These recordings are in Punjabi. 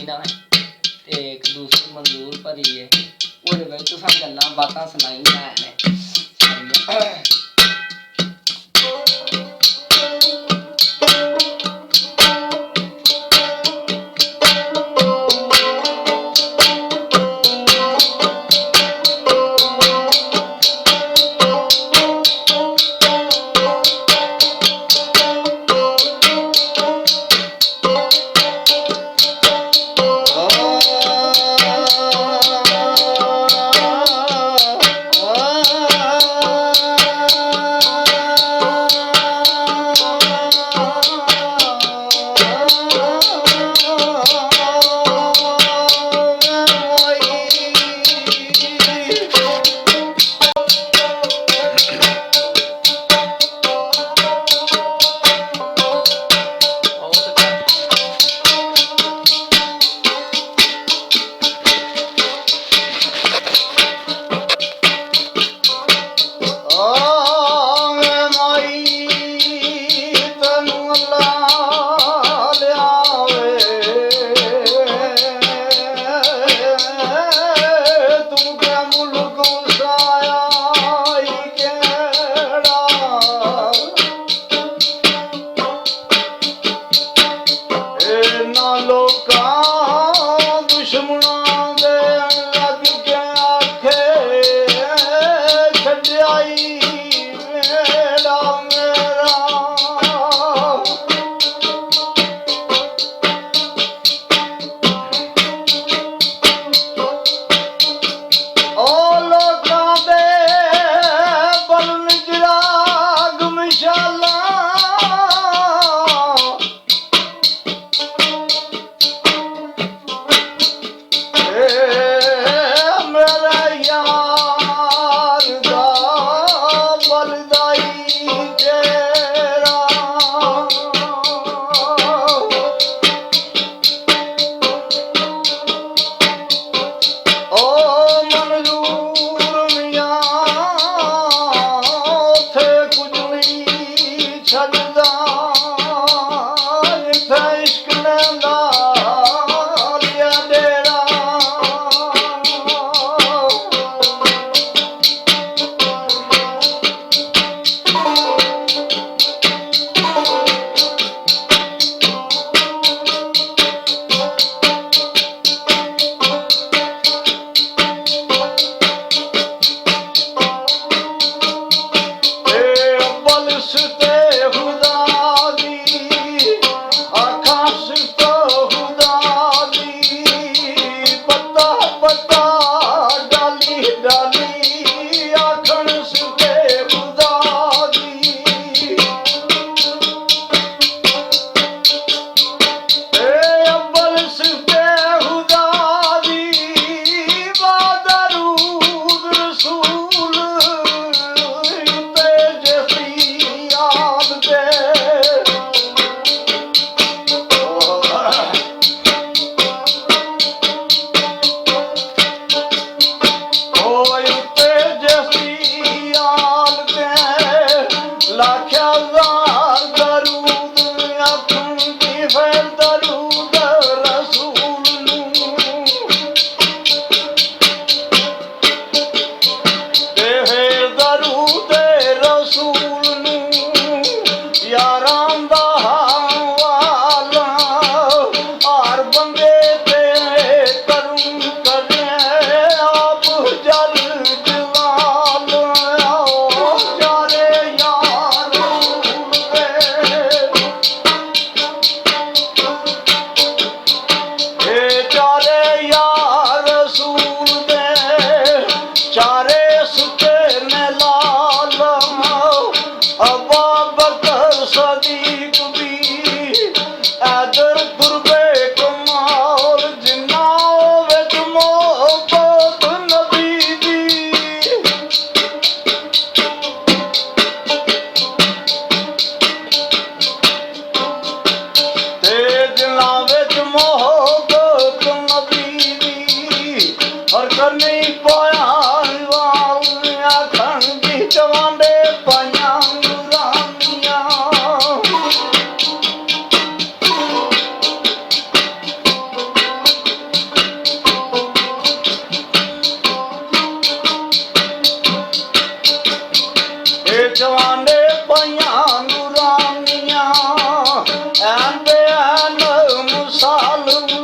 ਨਾ ਤੇ ਇੱਕ ਦੂਸਰੀ ਮਨਜ਼ੂਰ ਭਰੀ ਹੈ ਉਹਦੇ ਵਿੱਚ ਤੁਸਾਂ ਗੱਲਾਂ ਬਾਤਾਂ ਸੁਣਾਈਆਂ ਨੇ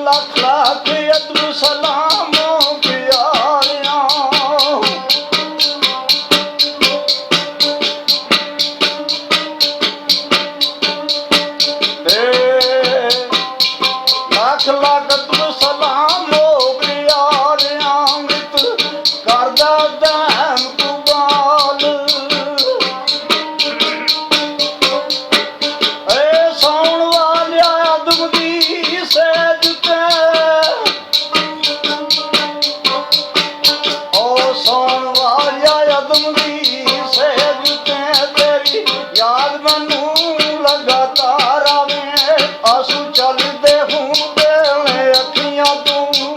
ਲੱਖ ਲੱਖ ਅਦਬ ਸਲਾਮ ਪਿਆਰਿਆਂ ਲੱਖ ਲੱਖ ਅਦਬ ਸਲਾਮ ਪਿਆਰਿਆਂ ਮਿੱਤ ਕਰਦਾ ਦਮ ਕੁਬਾਲ ਏ ਸੌਣ ਵਾਲਿਆ ਅਦਬ ਦੀ ਸਹਿਜ ਤੇ ਓ ਸੌਣ ਵਾਲਿਆ ਅਦਬ ਦੀ ਸਹਿਜ ਤੇ ਤੇਰੀ ਯਾਦ ਮੈਨੂੰ ਲਗਾਤਾਰ ਆਵੇ ਆਸੂ ਚੱਲਦੇ ਹੁੰਦੇ ਨੇ ਅੱਖੀਆਂ ਤੋਂ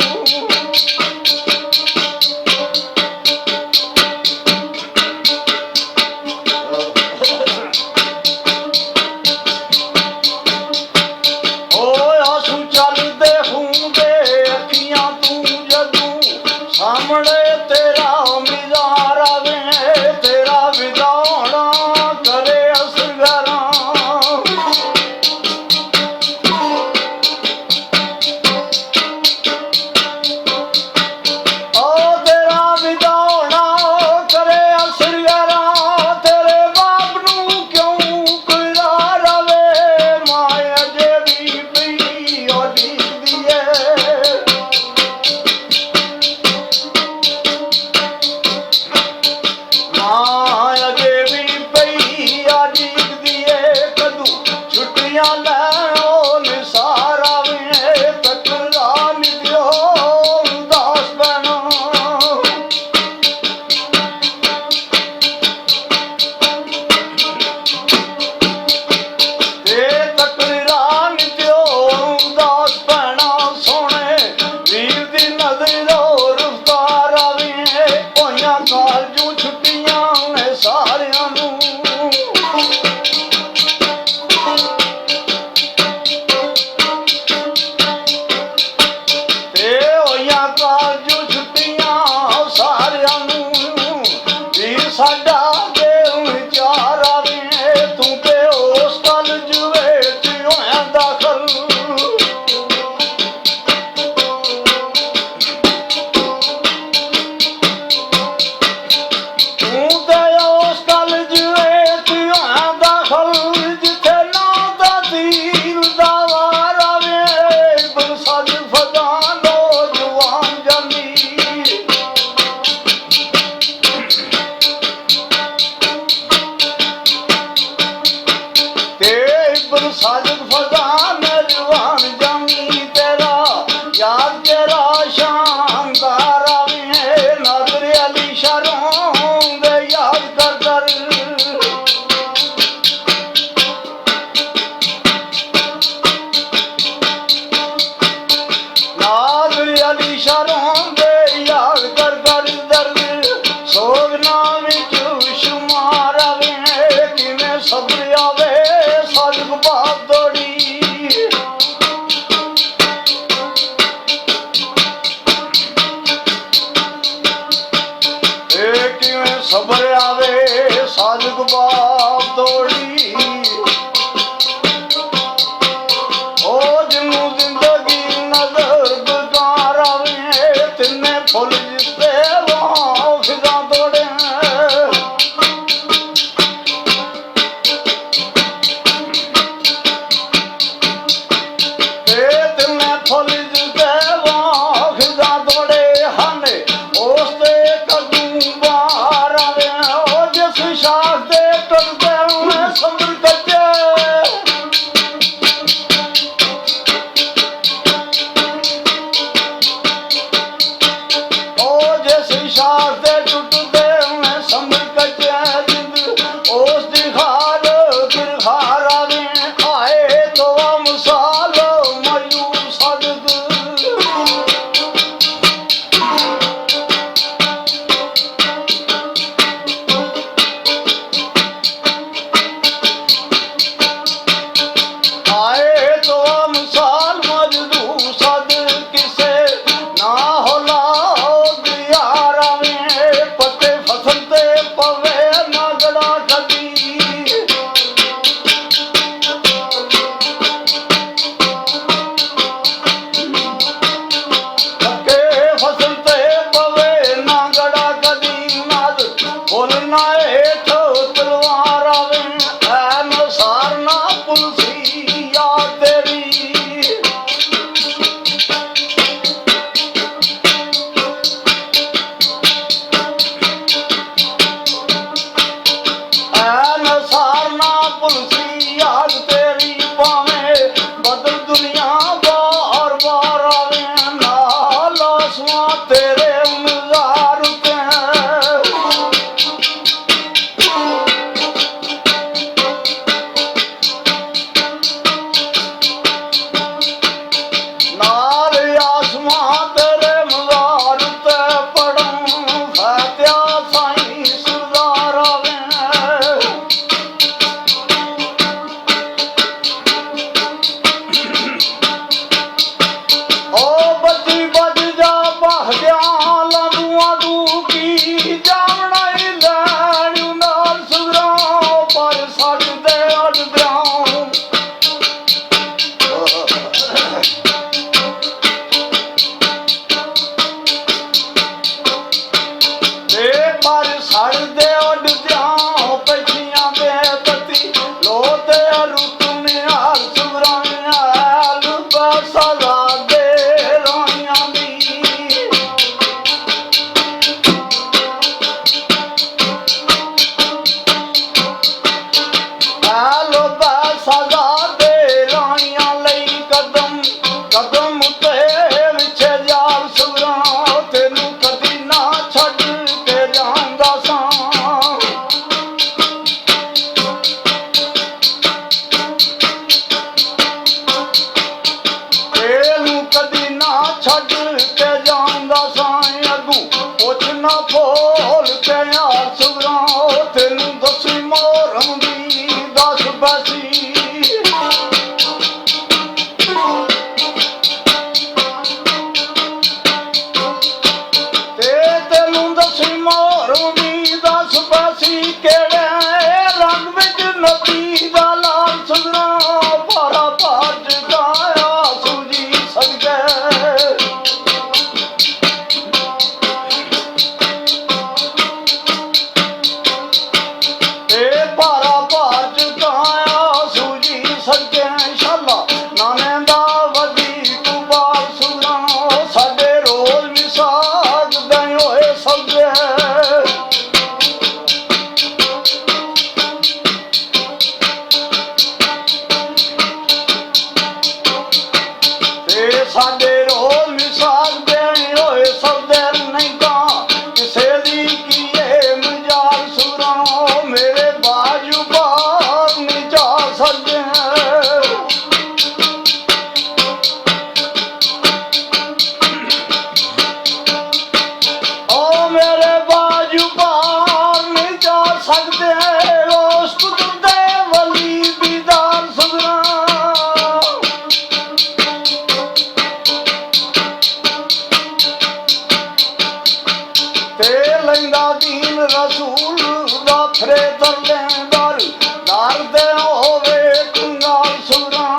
ਲੈਂਦਾ ਦੀਨ ਰਸੂਲ ਦਾ ਫਰੇ ਤਰਲੇਂਦਰ ਦਰਦੇ ਹੋਵੇ ਕੰਗਾਲ ਸੁਰਾਂ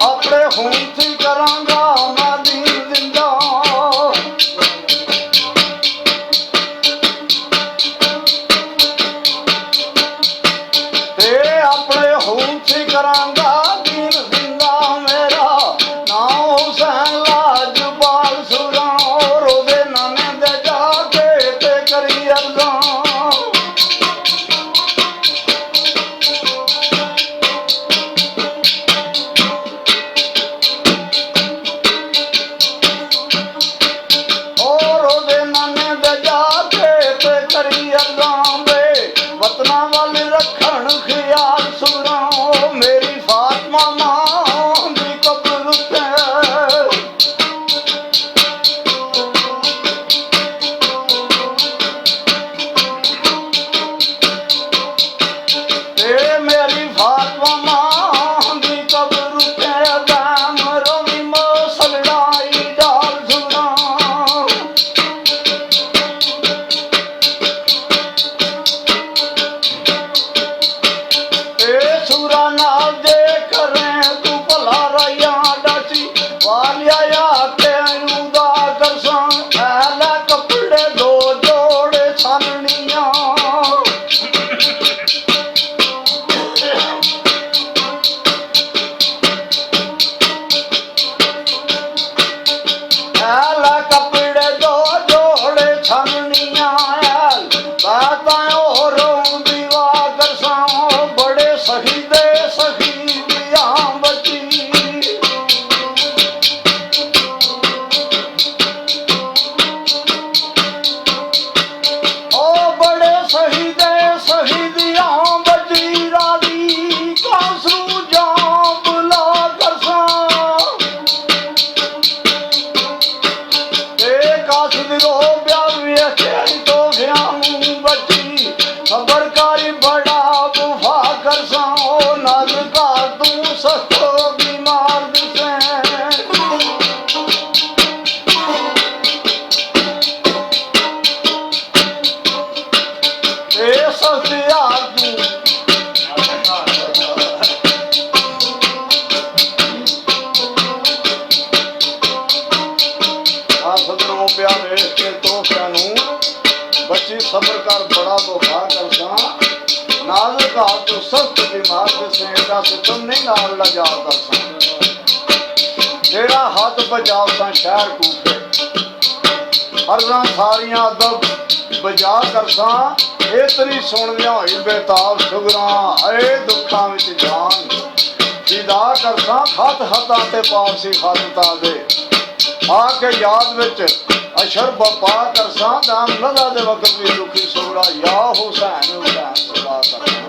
ਆਪਣੇ ਹੁੰਥੀ ਕਰਾਂਗਾ ਮੈਂ ਦੀਨ ਦਿੰਦਾ ਤੇ ਆਪਣੇ ਹੁੰਥੀ ਕਰਾਂਗਾ ਦੀਨ ਦਿੰਦਾ ਮੇਰਾ ਨਾ ਹੁਸੈਨ ਲਾਜਪਾਲ ਸੁਰਾਂ ਉਹਦੇ ਨਾਨੇ ਦੇ ਜਾ ਕੇ ਤੇ ਕਰੀ ਅਰਜ਼ਾਂ ਵਤਨਾਂ ਵੱਲ ਰੱਖਣ ਖਿਆਲ ਸੁਰਾਂ ਮੇਰੀ ਫਾਤਮਾ ਮਾਂ ਦੀ ਕਬਰ ਉੱਤੇ ਤੇ ਮੇਰੀ ਫਾਤਮਾ ਮਾਂ ਦੀ ਕਬਰ ਉੱਤੇ ਦਾਮ ਰੋਵੀ ਮਸਲੜਾਈ ਡਾਲ ਸੁਰਾਂ ਸੁਰਾ ਨਾਲ ਦੇ ਕਰੇ ਤੂੰ ਭਲਾ ਰਈਆ ਡਾਚੀ ਵਾਲਿਆ ਆ ਕੇ ਉਦਾ ਕਰਸਾਂ ਐਲਾ ਕੱਪੜੇ ਦੋ ਜੋੜੇ ਛਾਨਣੀਆਂ ਐਲਾ ਕੱਪੜੇ ਦੋ ਜੋੜੇ ਛਾਨਣੀਆਂ ਐਲ ਬਾਤਾਂ ਹੋ ਰੋਂਦੀ ਵਾ ਕਰਸਾਂ ਬੜੇ ਸਖੀ ਦੇ ਸਖੀ ਦੀਆਂ ਬੱਚੀ ਉਹ ਬੜੇ ਸਹੀ ਦੇ ਸਹੀ ਦੀਆਂ ਬੱਚੀ ਰਾਦੀ ਕਾਸਰੂ ਜਾਂ ਬੁਲਾ ਕਰਸਾਂ ਤੇ ਕਾਸ ਦੀ ਰੋ ਵਿਆਹ ਵੇਖਿਆ ਤੋਫਿਆਂ ਨੂੰ ਬੱਚੀ ਖਬਰਕਾਰੀ ਬੜਾ ਵਫਾ ਕਰਸਾਂ ਉਹ ਨਾਜ਼ੁਕਾ ਤੂੰ ਸਖਤੋ ਬਿਮਾਰ ਦਿਸੈਂ ਇਹ ਸਖਤਿਆਰ ਤੂੰ ਆ ਸਦਨੋਂ ਪਿਆ ਵੇਖ ਕੇ ਤੋਫਿਆਂ ਨੂੰ ਬੱਚੀ ਸਬਰ ਕਰ ਬੜਾ ਵਫਾ ਕਰਸਾਂ ਨਾਜ਼ੁਕ ਹਾਲ ਤੋਂ ਸਖਤ ਬਿਮਾਰ ਦਿਸੈਂ ਦਾ ਸਿਤਮ ਨਹੀਂ ਨਾਲ ਲਜਾ ਕਰਸਾਂ ਜਿਹੜਾ ਹੱਥ ਬਜਾਵ ਸਾਂ ਸ਼ਹਿਰ ਕੂਫੇ ਅਰਜ਼ਾਂ ਸਾਰੀਆਂ ਦਬ ਬਜਾ ਕਰਸਾਂ ਇਹ ਤੇਰੀ ਸੁਣਦਿਆਂ ਹੋਈ ਬੇਤਾਬ ਸੁਗਰਾਂ ਏ ਦੁੱਖਾਂ ਵਿੱਚ ਜਾਨ ਦੀਦਾ ਕਰਸਾਂ ਖਤ ਹੱਥਾਂ ਤੇ ਪਾਵਸੀ ਖਾਲਤਾ ਦੇ ਆ ਕੇ ਯਾਦ ਵਿੱਚ ਅਸ਼ਰ ਬਪਾ ਕਰਸਾਂ ਦਾਮ ਲਦਾ ਦੇ ਵਕਤ ਵੀ ਦੁਖੀ ਸੁਗਰਾ ਯਾ ਹੁਸੈਨ ਹੁਸੈਨ ਸਦਾ ਕਰਸਾਂ